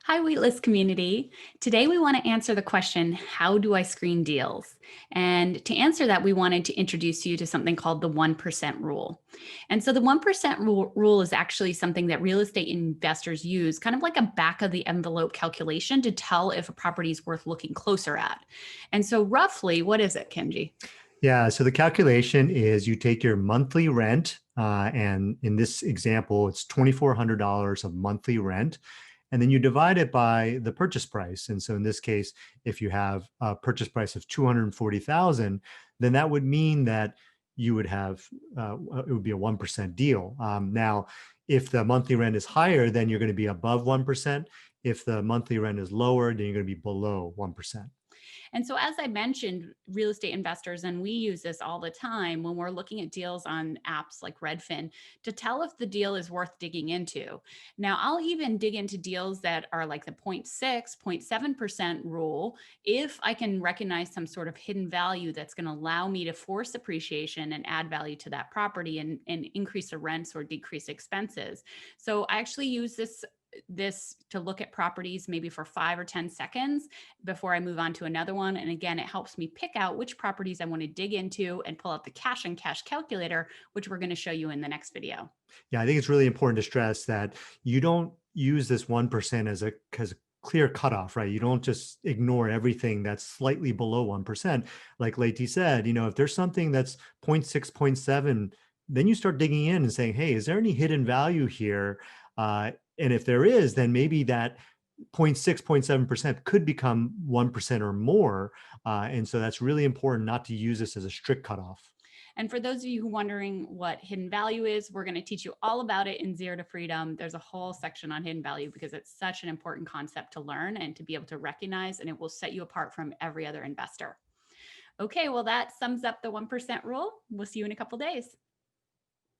Hi, Waitlist community. Today we want to answer the question, how do I screen deals? And to answer that, we wanted to introduce you to something called the 1% rule. And so the 1% rule is actually something that real estate investors use, kind of like a back of the envelope calculation to tell if a property is worth looking closer at. And so roughly, what is it, Kenji? Yeah, so the calculation is you take your monthly rent, and in this example, it's $2,400 of monthly rent, and then you divide it by the purchase price. And so in this case, if you have a purchase price of 240,000, then that would mean that you would have it would be a 1% deal. Now, if the monthly rent is higher, then you're going to be above 1%. If the monthly rent is lower, then you're going to be below 1%. And so, as I mentioned, real estate investors, and we use this all the time when we're looking at deals on apps like Redfin to tell if the deal is worth digging into. Now, I'll even dig into deals that are like the 0.6, 0.7% rule if I can recognize some sort of hidden value that's going to allow me to force appreciation and add value to that property and increase the rents or decrease expenses. So, I actually use this to look at properties maybe for 5 or 10 seconds before I move on to another one. And again, it helps me pick out which properties I want to dig into and pull out the cash and cash calculator, which we're going to show you in the next video. Yeah, I think it's really important to stress that you don't use this 1% as a clear cutoff, right? You don't just ignore everything that's slightly below 1%. Like Leti said, if there's something that's zero point 0.6, zero point 0.7, then you start digging in and saying, hey, is there any hidden value here? And if there is, then maybe that 0.6, 0.7% could become 1% or more. And so that's really important not to use this as a strict cutoff. And for those of you who are wondering what hidden value is, we're going to teach you all about it in Zero to Freedom. There's a whole section on hidden value because it's such an important concept to learn and to be able to recognize, and it will set you apart from every other investor. Okay, well, that sums up the 1% rule. We'll see you in a couple days.